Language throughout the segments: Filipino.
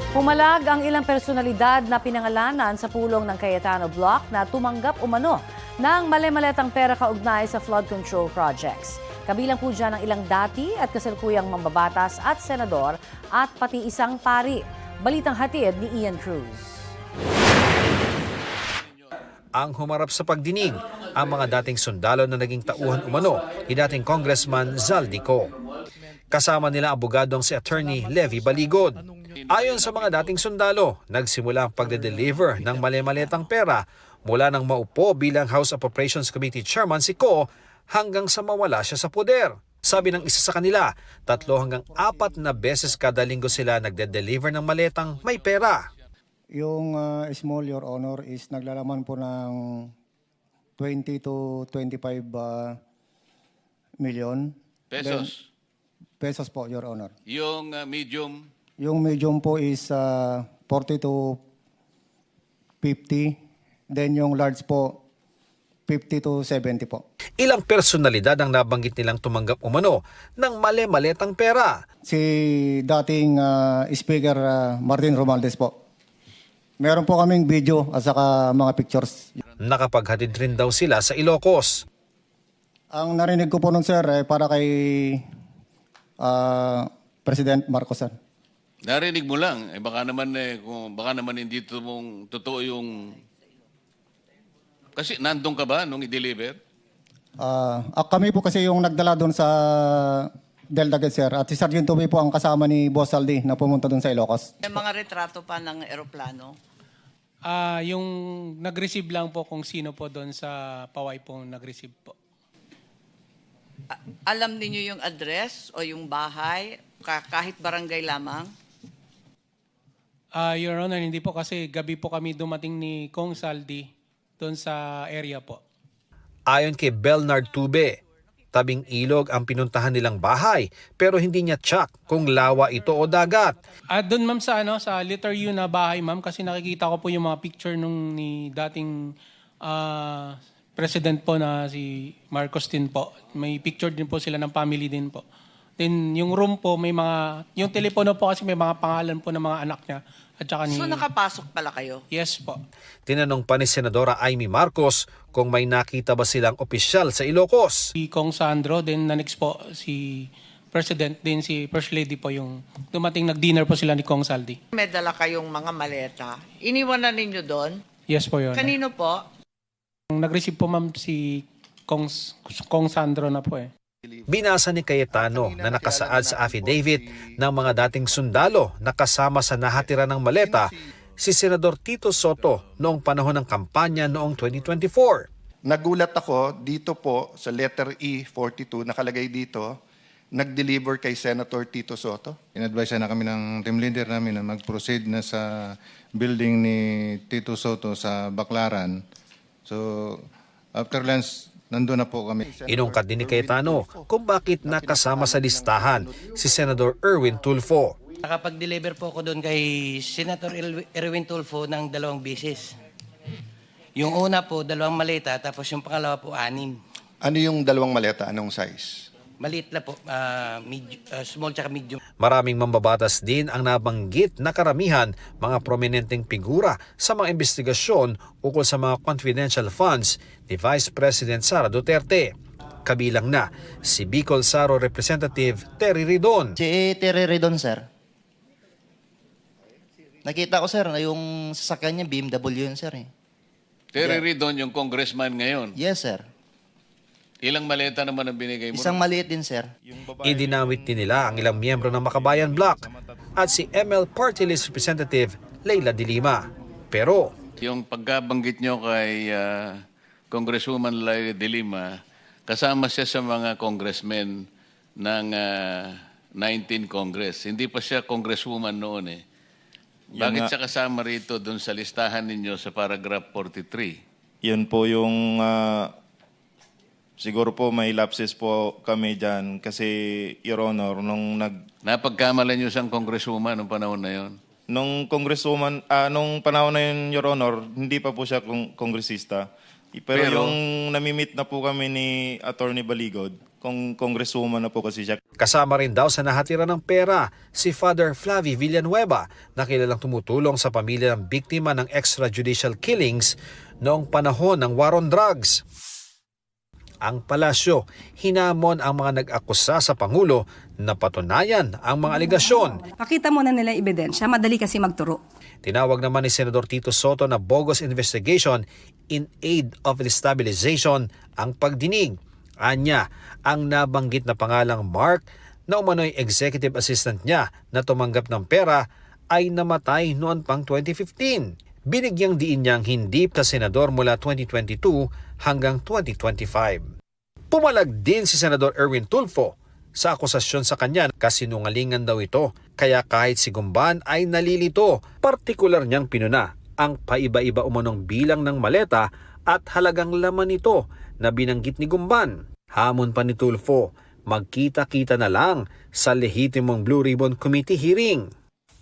Pumalag ang ilang personalidad na pinangalanan sa pulong ng Cayetano Block na tumanggap umano ng mali-maletang pera kaugnay sa flood control projects. Kabilang po dyan ang ilang dati at kasalukuyang mambabatas at senador at pati isang pari. Balitang hatid ni Ian Cruz. Ang humarap sa pagdinig ang mga dating sundalo na naging tauhan umano ni dating Congressman Zaldico. Kasama nila ang abogadong si Attorney Levy Baligod. Ayon sa mga dating sundalo, nagsimula ang pagde-deliver ng mali-maletang pera mula nang maupo bilang House Appropriations Committee Chairman si Ko hanggang sa mawala siya sa poder. Sabi ng isa sa kanila, 3 hanggang 4 na beses kada linggo sila nagde-deliver ng maletang may pera. Yung small, Your Honor, is naglalaman po ng 20 to 25 million. Pesos. Pesos po, Your Honor. Yung medium, Yung medium po is 40 to 50. Then yung large po, 50 to 70 po. Ilang personalidad ang nabanggit nilang tumanggap umano ng mali-maletang pera. Si dating Speaker Martin Romualdez po. Meron po kaming video at saka mga pictures. Nakapaghatid rin daw sila sa Ilocos. Ang narinig ko po nun, sir, para kay President Marcos. Sir. narinig mo lang. Baka naman, baka naman hindi totoo yung... Kasi nandun ka ba nung i-deliver? Kami po kasi yung nagdala doon sa Delta Gate, sir. At si Sergeant Tubay po ang kasama ni Boss Saldi na pumunta doon sa Ilocos. May mga retrato pa ng eroplano. Yung nag-receive lang po kung sino po doon sa paway po nag-receive po. Alam niyo yung address o yung bahay, kahit barangay lamang? Your Honor, hindi po kasi gabi po kami dumating ni Kong Saldi doon sa area po. Ayon kay Belnard Tube, tabing ilog ang pinuntahan nilang bahay pero hindi niya tsak kung lawa ito o dagat. Doon ma'am sa letter U na bahay ma'am kasi nakikita ko po yung mga picture nung ni dating president po na si Marcos din po. May picture din po sila ng family din po. Then yung room po may mga, yung telepono po kasi may mga pangalan po ng mga anak niya. At saka ni... So nakapasok pala kayo? Yes po. Tinanong pa ni Senadora Amy Marcos kung may nakita ba silang opisyal sa Ilocos. Si Kong Sandro, then na next po si President, then si First Lady po yung dumating nag-dinner po sila ni Kong Saldi. May dala kayong mga maleta. Iniwanan ninyo doon? Yes po yun. Kanino po? Nag-receive po ma'am si Kong Sandro na po eh. Binasa ni Cayetano na nakasaad sa affidavit ng mga dating sundalo na kasama sa nahatira ng maleta si Senador Tito Soto noong panahon ng kampanya noong 2024. Nagulat ako dito po sa letter E42, nakalagay dito, nag-deliver kay Senator Tito Soto. In-advise na kami ng team leader namin na mag-proceed na sa building ni Tito Soto sa Baclaran. So, after lunch, nandun na po kami. Inungkat din ni Cayetano kung bakit nakasama sa listahan si Senador Erwin Tulfo. Nakapag-deliver po ako doon kay Senator Erwin Tulfo ng 2 beses. Yung una po, 2 maleta, tapos yung pangalawa po, 6. Ano yung 2 maleta? Anong size? Maliit na po, small tsaka medium. Maraming mambabatas din ang nabanggit na karamihan mga prominenteng figura sa mga investigasyon ukol sa mga confidential funds ni Vice President Sara Duterte. Kabilang na si Bicol Saro Representative Terry Ridon. Si Terry Ridon, sir. Nakita ko, sir, na yung sasakyan niya, BMW yun, sir. Terry Ridon, yung congressman ngayon. Yes, sir. Ilang maleta naman ang binigay mo? Isang maliit din, sir. Idinawit din nila ang ilang miyembro ng Makabayan Bloc at si ML Party List Representative Leila de Lima. Pero Yung pagkabanggit nyo kay Congresswoman Leila de Lima, kasama siya sa mga congressmen ng 19 Congress. Hindi pa siya congresswoman noon eh. Bakit siya kasama rito dun sa listahan ninyo sa paragraph 43? Yun po yung... siguro po may lapses po kami dyan kasi, Your Honor, Napagkamalan niyo siyang congresswoman noong panahon na yon? nung congresswoman, nung panahon na yun, Your Honor, hindi pa po siya kongresista. Pero Pero- yung namimit na po kami ni Attorney Baligod, kung congresswoman na po kasi siya. Kasama rin daw sa nahatira ng pera si Father Flavie Villanueva na kilalang tumutulong sa pamilya ng biktima ng extrajudicial killings noong panahon ng war on drugs. Ang palasyo, hinamon ang mga nag-akusa sa Pangulo na patunayan ang mga aligasyon. Pakita mo na nila yung ebidensya, madali kasi magturo. Tinawag naman ni Senador Tito Soto na bogus investigation in aid of destabilization ang pagdinig. Anya, ang nabanggit na pangalang Mark na umano'y executive assistant niya na tumanggap ng pera ay namatay noon pang 2015. Binigyang diin niyang hindi pa senador mula 2022 hanggang 2025. Pumalag din si Senador Erwin Tulfo sa akusasyon sa kanya kasi kasinungalingan daw ito. Kaya kahit si Gumban ay nalilito, partikular niyang pinuna ang paiba-iba umanong bilang ng maleta at halagang laman nito na binanggit ni Gumban. Hamon pa ni Tulfo, magkita-kita na lang sa lehitimong Blue Ribbon Committee hearing.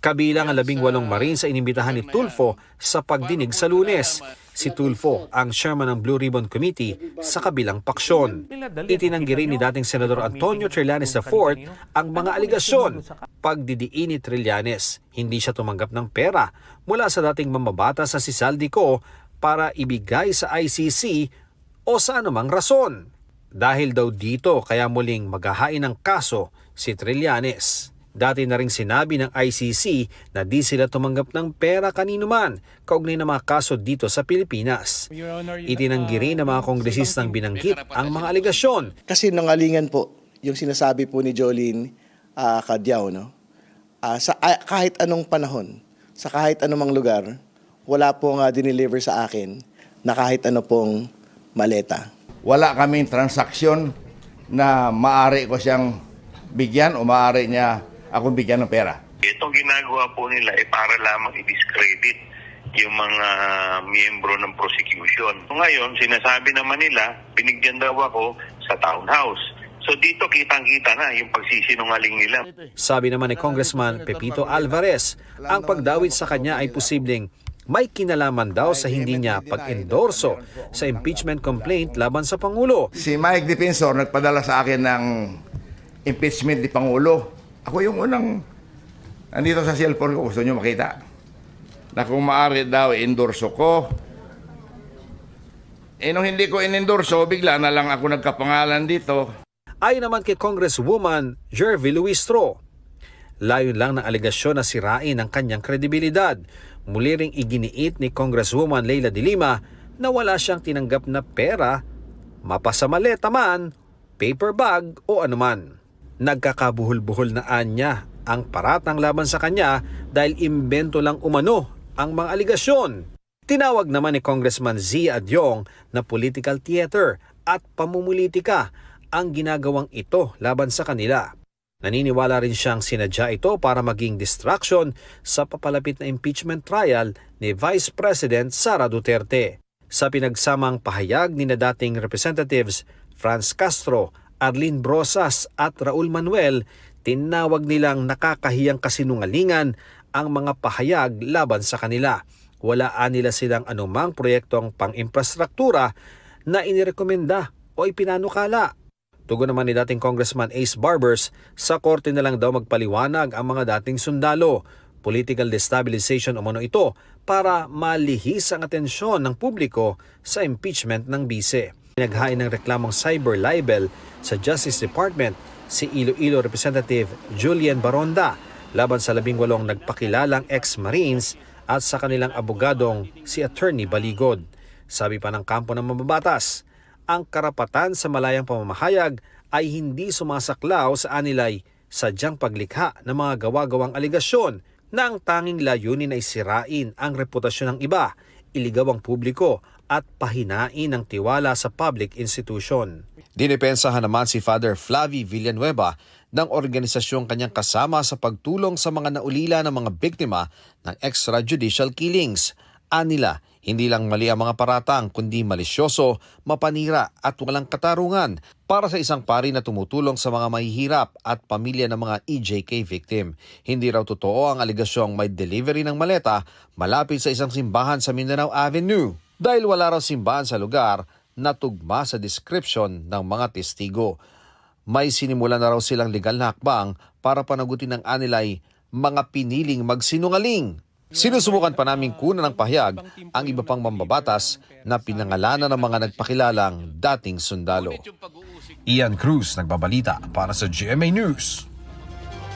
Kabilang ang 18 Marines sa inimbitahan ni Tulfo sa pagdinig sa Lunes. Si Tulfo ang chairman ng Blue Ribbon Committee sa kabilang paksyon. Itinanggi rin ni dating Senador Antonio Trillanes IV ang mga aligasyon. Pagdidiin ni Trillanes, hindi siya tumanggap ng pera mula sa dating mamabata sa si Zaldico para ibigay sa ICC o sa anumang rason. Dahil daw dito kaya muling maghahain ng kaso si Trillanes. Dati na ring sinabi ng ICC na di sila tumanggap ng pera kanino man kaugnay ng mga kaso dito sa Pilipinas. Itinanggi rin ng mga kongresistang binanggit ang mga aligasyon. Kasi nangalingan po yung sinasabi po ni Jolene Cadyao, no? Kahit anong panahon, sa kahit anumang lugar, wala pong dineliver sa akin na kahit ano pong maleta. Wala kaming transaksyon na maaari ko siyang bigyan o maaari niya akong bigyan ng pera. Itong ginagawa po nila ay para lamang i-discredit yung mga miyembro ng prosecution. Ngayon, sinasabi naman nila, binigyan daw ako sa townhouse. So dito kitang-kita na yung pagsisinungaling nila. Sabi naman ni Congressman Pepito Alvarez, ang pagdawit sa kanya ay posibleng may kinalaman daw sa hindi niya pag-endorso sa impeachment complaint laban sa Pangulo. Si Mike Defensor nagpadala sa akin ng impeachment ni Pangulo. Ako yung unang nandito sa cellphone ko, gusto nyo makita. Na kung maaari daw, endorso ko. Nung hindi ko inendorso, bigla na lang ako nagkapangalan dito. Ayon naman kay Congresswoman Jervy Luistro, layon lang ng aligasyon na sirain ang kanyang kredibilidad. Muli ring iginiit ni Congresswoman Leila de Lima na wala siyang tinanggap na pera, mapasamaleta man, paper bag o anuman. Nagkakabuhol-buhol na anya ang paratang laban sa kanya dahil imbento lang umano ang mga aligasyon. Tinawag naman ni Congressman Zia Adyong na political theater at pamumulitika ang ginagawang ito laban sa kanila. Naniniwala rin siyang sinadya ito para maging distraction sa papalapit na impeachment trial ni Vice President Sara Duterte. Sa pinagsamang pahayag ni na dating Representatives Franz Castro, Arlene Brosas at Raul Manuel, tinawag nilang nakakahiyang kasinungalingan ang mga pahayag laban sa kanila. Walaan nila silang anumang proyektong pang-infrastruktura na inirekomenda o ipinanukala. Tugon naman ni dating Congressman Ace Barbers, sa korte na lang daw magpaliwanag ang mga dating sundalo. Political destabilization umano ito para malihis ang atensyon ng publiko sa impeachment ng bise. Pinaghain ng reklamong cyber libel sa Justice Department si Iloilo Representative Julian Baronda laban sa 18 nagpakilalang ex-Marines at sa kanilang abogadong si Attorney Baligod. Sabi pa ng kampo ng mababatas, ang karapatan sa malayang pamamahayag ay hindi sumasaklaw sa anilay sadyang paglikha ng mga gawa-gawang aligasyon na ang tanging layunin ay sirain ang reputasyon ng iba, iligaw ang publiko at pahinain ang tiwala sa public institution. Dinipensahan naman si Father Flavie Villanueva ng organisasyong kanyang kasama sa pagtulong sa mga naulila ng mga biktima ng extrajudicial killings. Anila, hindi lang mali ang mga paratang kundi malisyoso, mapanira at walang katarungan para sa isang pari na tumutulong sa mga mahihirap at pamilya ng mga EJK victim. Hindi raw totoo ang aligasyong may delivery ng maleta malapit sa isang simbahan sa Mindanao Avenue. Dahil wala raw simbahan sa lugar na tugma sa description ng mga testigo. May sinimula na raw silang legal na hakbang para panagutin ng anilay mga piniling magsinungaling. Sinusubukan pa namin kunan ng pahayag ang iba pang mambabatas na pinangalanan ng mga nagpakilalang dating sundalo. Ian Cruz, nagbabalita para sa GMA News.